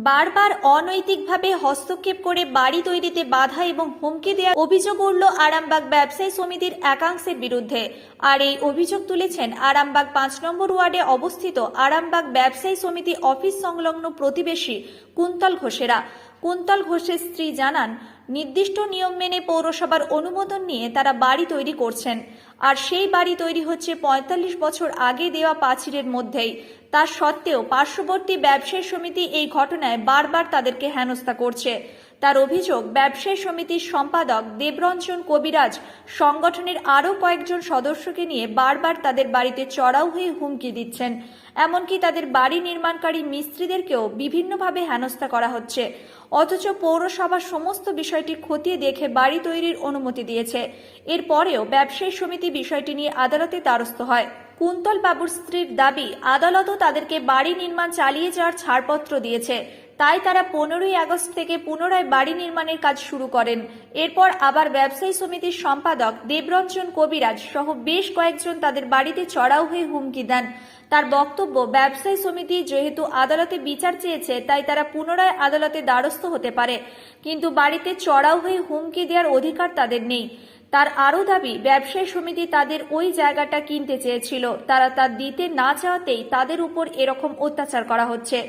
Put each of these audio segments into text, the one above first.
বারবার অনৈতিকভাবে হস্তক্ষেপ করে বাড়ি তৈরিতে বাধা এবং হুমকি দেওয়ার অভিযোগ উঠল আরামবাগ ব্যবসায়ী সমিতির একাংশের বিরুদ্ধে। আর এই অভিযোগ তুলেছেন আরামবাগ ৫ নম্বর ওয়ার্ডে অবস্থিত আরামবাগ ব্যবসায়ী সমিতি অফিস সংলগ্ন প্রতিবেশী কুন্তল ঘোষেরা। কুন্তল ঘোষের স্ত্রী জানান, নির্দিষ্ট নিয়ম মেনে পৌরসভার অনুমোদন নিয়ে তারা বাড়ি তৈরি করছেন, আর সেই বাড়ি তৈরি হচ্ছে ৪৫ বছর আগে দেওয়া প্রাচীরের মধ্যেই। তা সত্ত্বেও পার্শ্ববর্তী ব্যবসায়ী সমিতি এই ঘটনায় বারবার তাদেরকে হেনস্থা করছে। তার অভিযোগ, ব্যবসায়ী সমিতির সম্পাদক দেবরঞ্জন কবিরাজ সংগঠনের আরও কয়েকজন সদস্যকে নিয়ে বারবার তাদের বাড়িতে চড়াও হয়ে হুমকি দিচ্ছেন। এমনকি তাদের বাড়ি নির্মাণকারী মিস্ত্রিদেরকেও বিভিন্নভাবে হেনস্থা করা হচ্ছে। অথচ পৌরসভা সমস্ত বিষয়টি খতিয়ে দেখে বাড়ি তৈরির অনুমতি দিয়েছে। এরপরেও ব্যবসায়ী সমিতি বিষয়টি নিয়ে আদালতে দ্বারস্থ হয়। কুন্তল বাবুর স্ত্রীর দাবি, আদালতও তাদেরকে বাড়ি নির্মাণ চালিয়ে যাওয়ার ছাড়পত্র দিয়েছে। তাই তারা 15ই আগস্ট থেকে পুনরায় বাড়ি নির্মাণের কাজ শুরু করেন। এরপর আবার ব্যবসায়ী সমিতির সম্পাদক দেবরঞ্জন কবিরাজ সহ বেশ কয়েকজন তাদের বাড়িতে চড়াও হয়ে হুমকি দেন। তার বক্তব্য, ব্যবসায়ী সমিতি যেহেতু আদালতে বিচার চেয়েছে তাই তারা পুনরায় আদালতে দ্বারস্থ হতে পারে, কিন্তু বাড়িতে চড়াও হয়ে হুমকি দেওয়ার অধিকার তাদের নেই। তার আরও দাবি, ব্যবসায়ী সমিতি তাদের ওই জায়গাটা কিনতে চেয়েছিল, তারা তা দিতে না চাওয়াতেই তাদের উপর এরকম অত্যাচার করা হচ্ছে।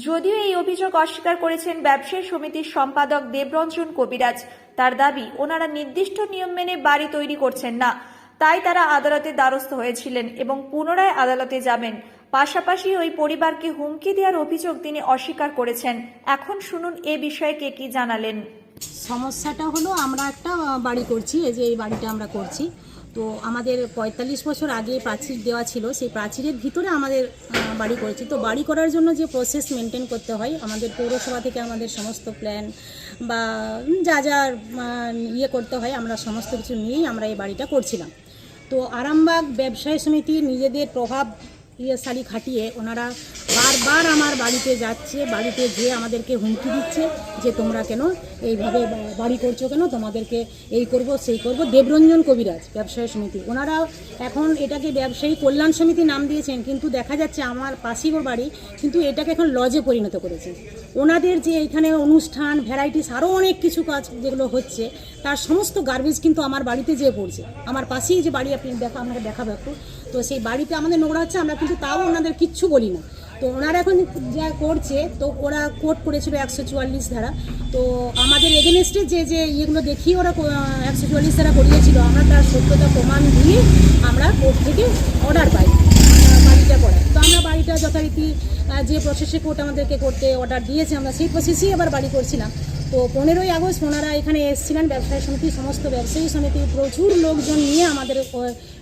যদিও এই অভিযোগ অস্বীকার করেছেন ব্যবসায়ী সমিতির সম্পাদক দেবরঞ্জন কবিরাজ। তার দাবি, ওনারা নির্দিষ্ট নিয়ম মেনে বাড়ি তৈরি করছেন না, তাই তারা আদালতে দ্বারস্থ হয়েছিলেন এবং পুনরায় আদালতে যাবেন। পাশাপাশি ওই পরিবারকে হুমকি দেওয়ার অভিযোগ তিনি অস্বীকার করেছেন। এখন শুনুন এ বিষয়ে কে কি জানালেন। সমস্যাটা হলো, আমরা একটা বাড়ি করছি, এই যে এই বাড়িটা আমরা করছি, তো আমাদের ৪৫ বছর আগে প্রাচীর দেওয়া ছিল, সেই প্রাচীরের ভিতরে আমাদের বাড়ি করেছি। তো বাড়ি করার জন্য যে প্রসেস মেনটেন করতে হয়, আমাদের পৌরসভা থেকে আমাদের সমস্ত প্ল্যান বা যা যা ইয়ে করতে হয়, আমরা সমস্ত কিছু নিয়েই আমরা এই বাড়িটা করছিলাম। তো আরামবাগ ব্যবসায়ী সমিতি নিজেদের প্রভাবশালী খাটিয়ে ওনারা বারবার আমার বাড়িতে যাচ্ছে, বাড়িতে যেয়ে আমাদেরকে হুমকি দিচ্ছে যে তোমরা কেন এইভাবে বাড়ি করছো, কেন তোমাদেরকে এই করব সেই করব। দেবরঞ্জন কবিরাজ ব্যবসায়ী সমিতি, ওনারা এখন এটাকে ব্যবসায়ী কল্যাণ সমিতি নাম দিয়েছেন, কিন্তু দেখা যাচ্ছে আমার পাশেই ওর বাড়ি, কিন্তু এটাকে এখন লজে পরিণত করেছে। ওনাদের যে এখানে অনুষ্ঠান ভ্যারাইটিস আরও অনেক কিছু কাজ যেগুলো হচ্ছে, তার সমস্ত গার্বেজ কিন্তু আমার বাড়িতে যেয়ে পড়ছে। আমার পাশেই যে বাড়ি, আপনি আপনাকে দেখাবো একটু, তো সেই বাড়িতে আমাদের নোংরা হচ্ছে, আমরা কিন্তু তাও ওনাদের কিচ্ছু বলি না। তো ওনারা এখন যা করছে, তো ওরা কোর্ট করেছিল ১৪৪ ধারা, তো আমাদের এগেনস্টে যে ইয়েগুলো দেখিয়ে ওরা ১৪৪ ধারা করিয়েছিল, আমরা তার সত্যতা প্রমাণ দিয়ে আমরা কোর্ট থেকে অর্ডার পাই বাড়িটা করার। তো আমরা বাড়িটা যথারীতি যে প্রসেসে কোর্ট আমাদেরকে করতে অর্ডার দিয়েছে, আমরা সেই প্রসেসেই আবার বাড়ি করছিলাম। তো 15ই আগস্ট ওনারা এখানে এসেছিলেন, ব্যবসায়ী সমিতি সমস্ত ব্যবসায়ী সমিতি প্রচুর লোকজন নিয়ে আমাদের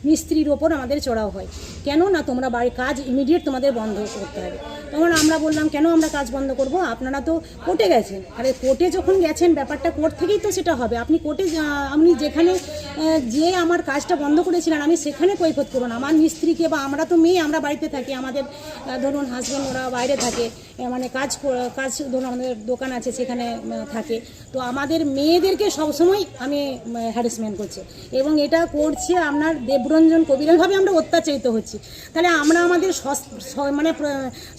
মিস্ত্রির ওপর আমাদের চড়াও হয়। কেন না, তোমরা বাড়ির কাজ ইমিডিয়েট তোমাদের বন্ধ করতে হবে। তখন আমরা বললাম, কেন আমরা কাজ বন্ধ করব, আপনারা তো কোর্টে গেছেন। আরে কোর্টে যখন গেছেন, ব্যাপারটা কোর্ট থেকেই তো সেটা হবে। আপনি কোর্টে, আপনি যেখানে যে আমার কাজটা বন্ধ করেছিলেন আমি সেখানে কৈফিয়ত করুন। আমার মিস্ত্রিকে বা আমরা তো মেয়ে, আমরা বাড়িতে থাকি, আমাদের ধরুন হাজব্যান্ড ওরা বাইরে থাকে, মানে কাজ ধরুন আমাদের দোকান আছে সেখানে থাকে। তো আমাদের মেয়েদেরকে সবসময় আমি হ্যারাসমেন্ট করছি এবং এটা করছে আপনার দেবরঞ্জন কবিরাজভাবে আমরা অত্যাচারিত হচ্ছি। তাহলে আমরা আমাদের মানে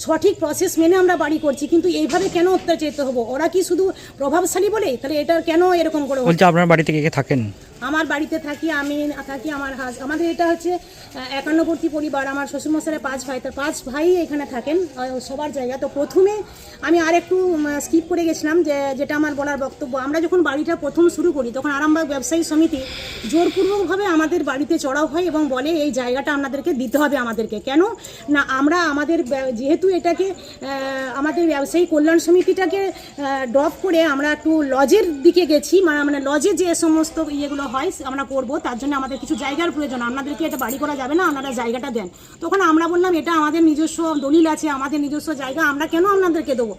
সঠিক প্রসেস মেনে আমরা বাড়ি করছি, কিন্তু এইভাবে কেন অত্যাচারিত হবো? ওরা কি শুধু প্রভাবশালী বলে? তাহলে এটা কেন এরকম করে বলছে? আপনার বাড়িতে কে কে থাকেন? আমার বাড়িতে থাকি, আমি থাকি, আমাদের এটা হচ্ছে একান্নবর্তী পরিবার। আমার শ্বশুরমশাইয়ের 5 ভাই, তার 5 ভাই এখানে থাকেন সবার জায়গা। তো প্রথমে আমি আর একটু স্কিপ করে গেছিলাম, যেটা আমার বলার বক্তব্য। আমরা যখন বাড়িটা প্রথম শুরু করি, তখন আরামবাগ ব্যবসায়ী সমিতি জোরপূর্বকভাবে আমাদের বাড়িতে চড়াও হয় এবং বলে এই জায়গাটা আপনাদেরকে দিতে হবে আমাদেরকে। কেন না, আমরা আমাদের যেহেতু এটাকে আমাদের ব্যবসায়ী কল্যাণ সমিতিটাকে ড্রপ করে আমরা একটু লজের দিকে গেছি, মানে লজে যে সমস্ত ইয়েগুলো হয় আমরা করব, তার জন্য আমাদের কিছু জায়গার প্রয়োজন। আপনাদেরকে এটা বাড়ি করা যাবে না, আপনারা জায়গাটা দেন। তখন আমরা বললাম, এটা আমাদের নিজস্ব দলিল আছে, আমাদের নিজস্ব জায়গা, আমরা কেন আপনাদেরকে দেবো?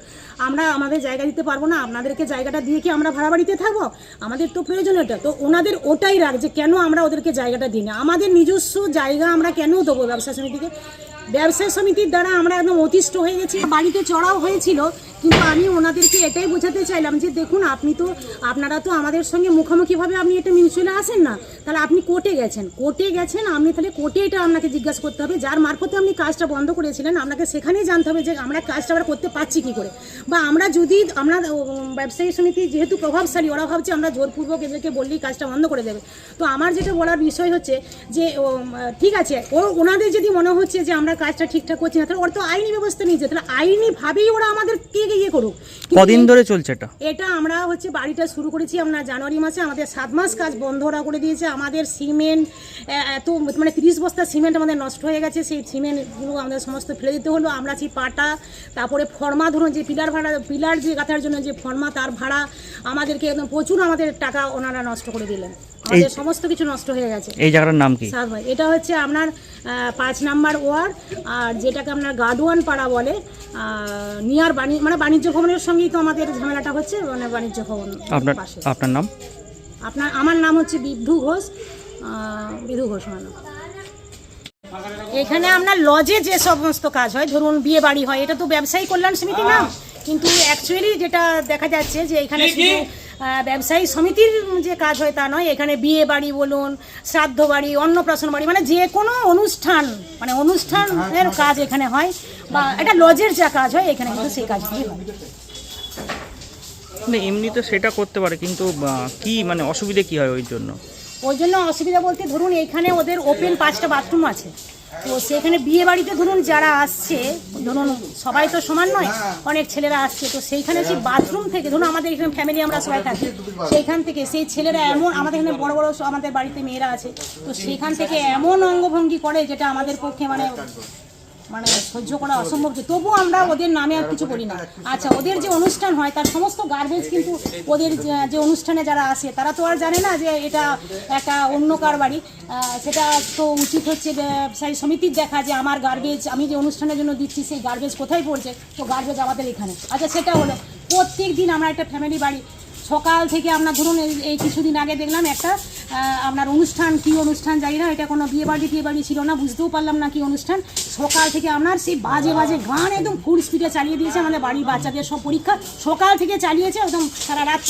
আমরা আমাদের জায়গা দিতে পারবো না, আপনাদেরকে জায়গাটা দিয়ে কি আমরা ভাড়া বাড়িতে থাকবো? আমাদের তো প্রয়োজন এটা। তো ওনাদের ওটাই রাগ যে কেন আমরা ওদেরকে জায়গাটা দিই না, আমাদের নিজস্ব জায়গা আমরা কেন দেবো ব্যবসা সমিতিকে? ব্যবসায়ী সমিতির দ্বারা আমরা একদম অতিষ্ঠ হয়ে গেছি। বাড়িতে চড়াও হয়েছিল, কিন্তু আমি ওনাদেরকে এটাই বোঝাতে চাইলাম যে দেখুন আপনারা তো আমাদের সঙ্গে মুখোমুখিভাবে আপনি এটা মিউচুয়ালে আসেন না, তাহলে আপনি কোর্টে গেছেন আপনি তাহলে কোর্টে এটা আপনাকে জিজ্ঞাসা করতে হবে, যার মারফতে আপনি কাজটা বন্ধ করেছিলেন আপনাকে সেখানেই জানতে হবে যে আমরা কাজটা আবার করতে পারছি কী করে। বা আমরা ব্যবসায়ী সমিতি যেহেতু প্রভাবশালী, ওরা ভাবছে আমরা জোরপূর্বক এদেরকে বললেই কাজটা বন্ধ করে দেবে। তো আমার যেটা বলার বিষয় হচ্ছে যে ঠিক আছে, ওনাদের যদি মনে হচ্ছে যে আমরা কাজটা ঠিকঠাক করছি না, তাহলে ওরা তো আইনি ব্যবস্থা নিয়েছে, তাহলে আইনিভাবেই ওরা আমাদেরকে ইয়ে করুক। কদিন ধরে চলছে এটা আমরা বাড়িটা শুরু করেছি আমরা জানুয়ারি মাসে, আমাদের 7 মাস কাজ বন্ধ ওরা করে দিয়েছে। আমাদের সিমেন্ট এত 30 বস্তা সিমেন্ট আমাদের নষ্ট হয়ে গেছে, সেই সিমেন্টগুলো আমাদের সমস্ত ফেলে দিতে হলো। আমরা সেই পাটা, তারপরে ফর্মা, ধরুন যে পিলার যে গাঁথার জন্য যে ফর্মা, তার ভাড়া আমাদেরকে একদম প্রচুর আমাদের টাকা ওনারা নষ্ট করে দিলেন, আমাদের সমস্ত কিছু নষ্ট হয়ে গেছে। এই জায়গাটার নাম কি? এটা হচ্ছে আপনার 5 নম্বর ওয়ার্ড, আর যেটাকে আপনার গার্ডওয়ান পাড়া বলে, নিয়ার বাণিজ্য ভবনের সঙ্গেই তো আমাদের ঝামেলাটা হচ্ছে, বাণিজ্য ভবন। আপনার নাম? আমার নাম হচ্ছে বিধু ঘোষ আমার নাম। এখানে আপনার লজে যে সমস্ত কাজ হয়, ধরুন বিয়ে বাড়ি হয়, এটা তো ব্যবসায়ী কল্যাণ সমিতি নাম, কিন্তু অ্যাকচুয়ালি যেটা দেখা যাচ্ছে যে এখানে শুধু ব্যবসায়ী সমিতির যে কাজ হয় তা নয়, এখানে বিয়ে বাড়ি বলুন, শ্রাদ্ধ বাড়ি, অন্নপ্রাশন বাড়ি, যে কোনো অনুষ্ঠানের কাজ এখানে হয়, বা একটা লজের যা কাজ হয় এখানে কিন্তু সেই কাজগুলি হয়। এমনি তো সেটা করতে পারে, কিন্তু কি অসুবিধা কি হয় ওই জন্য অসুবিধা বলতে, ধরুন এখানে ওদের ওপেন 5টা বাথরুম আছে, তো সেখানে বিয়ে বাড়িতে ধরুন যারা আসছে, ধরুন সবাই তো সমান নয়, অনেক ছেলেরা আসছে, তো সেইখানে সেই বাথরুম থেকে, ধরুন আমাদের এখানে ফ্যামিলি আমরা সবাই থাকি, সেইখান থেকে সেই ছেলেরা এমন, আমাদের এখানে বড় বড় আমাদের বাড়িতে মেয়েরা আছে, তো সেখান থেকে এমন অঙ্গভঙ্গি করে যেটা আমাদের পক্ষে সহ্য করা অসম্ভব। তবুও আমরা ওদের নামে আর কিছু বলি না। আচ্ছা, ওদের যে অনুষ্ঠান হয় তার সমস্ত গার্বেজ কিন্তু ওদের যে অনুষ্ঠানে যারা আসে তারা তো আর জানে না যে এটা একটা অন্য কার বাড়ি। সেটা তো উচিত হচ্ছে ব্যবসায়ী সমিতির দেখা যে আমার গার্বেজ আমি যে অনুষ্ঠানের জন্য দিচ্ছি সেই গার্বেজ কোথায় পড়ছে, তো গার্বেজ আমাদের এখানে। আচ্ছা, সেটা হলো প্রত্যেক দিন আমরা একটা ফ্যামিলি বাড়ি সকাল থেকে আমরা ধরুন এই কিছুদিন আগে দেখলাম একটা আপনার কী অনুষ্ঠান জানি না, এটা কোনো বিয়ে বাড়ি ছিল না, বুঝতেও পারলাম না কি অনুষ্ঠান। সকাল থেকে আপনার সেই বাজে গান একদম ফুল স্পিডে চালিয়ে দিয়েছে, আমাদের বাড়ির বাচ্চাদের সব পরীক্ষা সকাল থেকে চালিয়েছে, একদম সারা রাত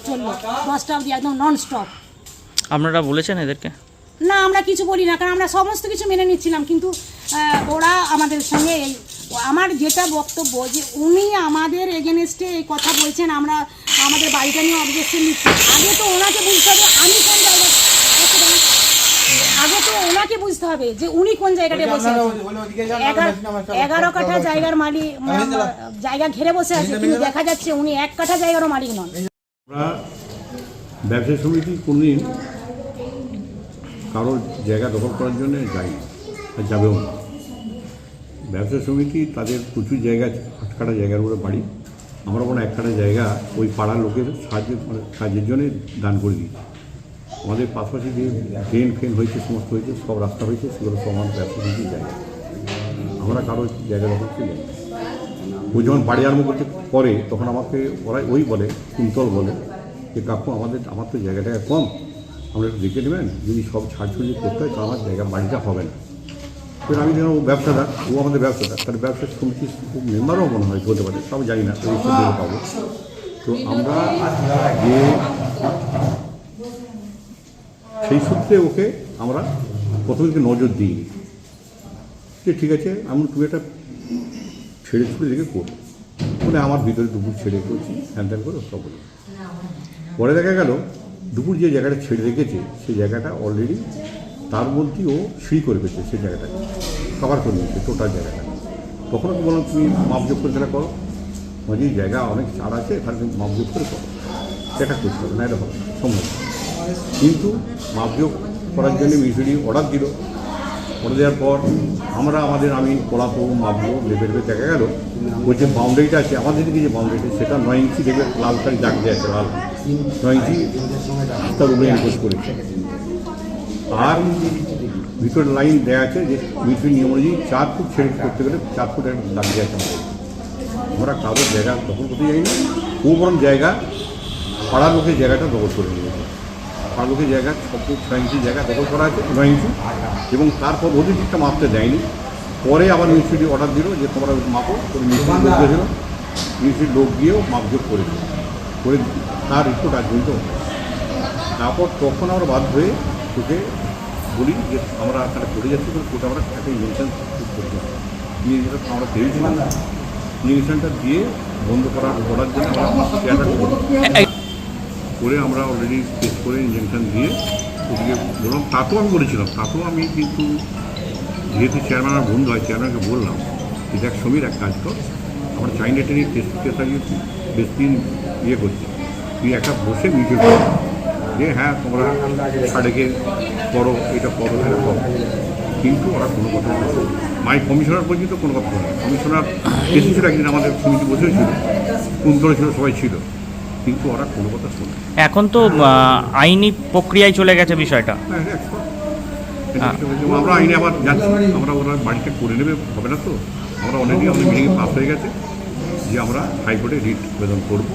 চললো 10টা অবধি একদম নন স্টপ। আপনারা বলেছেন এদেরকে? না, আমরা কিছু বলি না, কারণ আমরা সমস্ত কিছু মেনে নিচ্ছিলাম, কিন্তু ওরা আমাদের সঙ্গে আমার যেটা বক্তব্য যে উনি আমাদের এগেনস্টে এই কথা বলছেন, আমরা আমাদের বাড়িটা নিয়ে অবজেকশন নিচ্ছি। আগে তো ওনাকে বুঝতে হবে আমি কোন জায়গায়, আগে তো ওনাকে বুঝতে হবে যে উনি কোন জায়গাটায় বসে আছেন। 11 কাঠা জায়গার মালিক, জায়গা ঘেরে বসে আছে, কিন্তু দেখা যাচ্ছে উনি 1 কাঠা জায়গারও মালিক নন। আমরা ব্যবসায়ী সমিতি কোনদিন কারোর জায়গা দখল করার জন্য যাই আর যাবেও না। ব্যবসা সমিতি তাদের প্রচুর জায়গা, 8 কাঠা জায়গার উপরে বাড়ি, আমরা কোনো 1 কাঠা জায়গা ওই পাড়ার লোকের কাজের জন্য দান করে দিই। আমাদের পাশাপাশি যে ড্রেন ফেন হয়েছে, সমস্ত হয়েছে, সব রাস্তা হয়েছে, সেগুলো সব আমার ব্যবসা সমিতির জায়গা, আমরা কারোর জায়গা দখল করে যাই। ওই যখন বাড়ি আরম্ভ করতে করে তখন আমাকে ওই বলে, কুন্তল বলে যে কাকু আমার তো জায়গাটা কম, আমরা একটু দেখে নেবেন, যদি সব ছাড়ছুড়ি করতে হয় তো আমার বাড়িটা হবে না। এবার আমি যেন ও ব্যবসাদার, ও আমাদের ব্যবসাদার, তাহলে ব্যবসা সমিতির মেম্বারও মনে হয় বলতে পারে, সব জানি না, ওই সব পাবো। তো আমরা যে সেই সূত্রে ওকে আমরা প্রথমে নজর দিই যে ঠিক আছে তুমি একটা ছেড়ে ছুড়ে রেখে করো, মানে আমার ভিতরে দুপুর ছেড়ে করছি হ্যান ত্যান করে সব বলি। পরে দেখা গেল দুপুর যে জায়গাটা ছেড়ে রেখেছে সেই জায়গাটা অলরেডি তার মধ্যেই ও সিঁড়ি করে ফেলছে, সেই জায়গাটাকে কভার করে নিয়েছে টোটাল জায়গাটা। তখন আমি বললাম তুমি মাপযোগ করে তাহলে করো, মাঝে জায়গা অনেক ছাড় আছে, তাহলে তুমি মাপযোগ করে করো, সেটা করতে হবে না, এটা হবে সম্ভব। কিন্তু মাপযোগ করার জন্য মিউনিসিপালিটি অর্ডার দিল, অর্ডার দেওয়ার পর আমি পড়াবো মাপবো, লেবে দেখা গেল ওই যে বাউন্ডারিটা আছে আমাদের দিকে, যে বাউন্ডারিটা সেটা 9 ইঞ্চি দেখবে লাল কালি দাগ দিয়ে আছে, লাল 9 ইঞ্চি তার উপরে এনকোজ করেছে। আর ভিতরে লাইন দেওয়া আছে যে মিউনিসিপাল নিয়ম অনুযায়ী 4 ফুট ছেড়ে করতে গেলে 4 ফুট একটা দাগ দিয়ে আছে। আমরা কারোর জায়গা দখল করতে যাই না, ও বরং জায়গা পাড়ার লোকের জায়গাটা দখল করে নিয়েছে। পাড়ার লোকের জায়গা 6 ফুট 6 ইঞ্চি জায়গা দখল করা আছে, 9 ইঞ্চি, এবং তারপর ওদের দিকটা মাপতে দেয়নি, পরে আবার মিউনিসিপালিটি অর্ডার দিল যে তোমরা মাপো, করে মিউনিসিপালিটি লোক গিয়েছিল, মিউনিসিপালিটির লোক গিয়েও মাপজোপ করেছিল, করে তার রিপোর্ট আজ পর্যন্ত। তারপর তখন আমরা বাধ্য হয়ে তোকে বলি যে আমরা তাহলে করে যাচ্ছি, কোর্টে আমরা একটা ইঞ্জেকশন করতে হবে। ইঞ্জেকশন আমরা পেয়েছিলাম, ইঞ্জেকশনটা দিয়ে বন্ধ করার জন্য আমরা চেয়ারটা করে আমরা অলরেডি টেস্ট করে ইঞ্জেকশন দিয়ে ওদিকে বললাম। তাতেও আমি বলেছিলাম, তাতেও আমি কিন্তু যেহেতু চেয়ারম্যান আমার বন্ধু হয়, চেয়ারম্যানকে বললাম যে দেখ সমীর এক কাজ কর, আমরা চাইল্ড অ্যাটেন্ডিং টেস্ট লাগিয়েছি, বেশ দিন ইয়ে করছি, তুই একটা বসে মিটিং কর যে হ্যাঁ তোমরা ছাড়েকে করো, এটা করো, এটা করো। কিন্তু ওরা কোনো কথা বলছে না। মাই কমিশনার পর্যন্ত কোনো কথা বলে না। কমিশনার এসেছিল একদিন, আমাদের সমিতি বসেছিল, কুন্তরা ছিল, সবাই ছিল, কিন্তু ওরা কোনো কথা শোনে। এখন তো আইনি প্রক্রিয়ায় চলে গেছে বিষয়টা। আমরা আইনে আবার যাচ্ছি, আমরা ওরা বাড়িতে করে নেবে, হবে না তো। আমরা অলরেডি আমাদের মিটিংয়ে পাস হয়ে গেছে যে আমরা হাইকোর্টে রিট আবেদন করবো,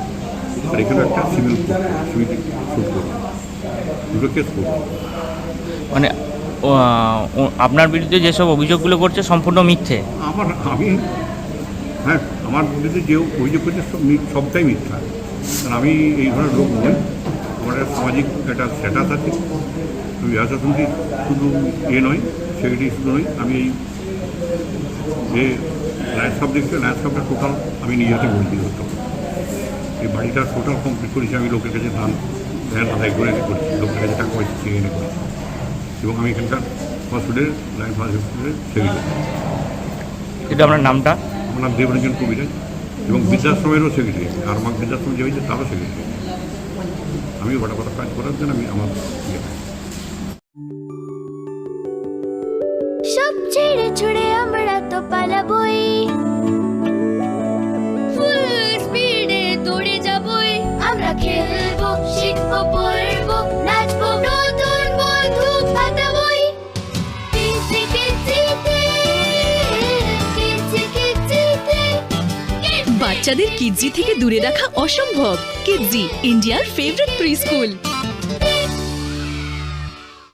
আর এখানে একটা সিভিল সমিতি শুট করবো, দুটো কেস করবো। মানে আপনার বিরুদ্ধে যেসব অভিযোগগুলো করছে সম্পূর্ণ মিথ্যে। আমার বিরুদ্ধে যে অভিযোগ করছে সবটাই মিথ্যা। কারণ আমি এই ধরনের লোক নই, আমার একটা সামাজিক একটা স্ট্যাটাস আছে। আমি ব্যবসা সমিতি শুধু নয়, সেক্রেটারি শুধু নই, আমি এই যে ল্যান্ডস্কেপ দেখছি, ল্যান্ডস্কেপটা টোটাল আমি নিজে হাতে বলছি করতে। এই বাড়িটা টোটাল কমপ্লিট করেছি, আমি লোকের কাছে ধ্যান আদায় করে করেছি, লোকের কাছে টাকা পয়সা চেয়ে এনে করেছি, এবং আমি এখানকার হসপিটালের লাইন হসপিটালের সেক্রেটারি। এটা আপনার নামটা? আমার নাম দেবরঞ্জন কবিরাজ, এবং বৃদ্ধাশ্রমেরও সেক্রেটারি, আর আমার বৃদ্ধাশ্রম যে হয়েছে তারও সেক্রেটারি। আমি ওটা কথা কাজ করার জন্য আমি আমার সব ছেড়ে ছুড়ে আমরা তো পালাবই, ফুল স্পিডে দৌড়ে যাবই, আমরা খেলবো, শিখবো, পড়বো, নাচবো, নতুন বন্ধু পাতাবই। বাচ্চাদের কিডজি থেকে দূরে রাখা অসম্ভব। কিডজি, ইন্ডিয়ার ফেভারিট প্রি স্কুল।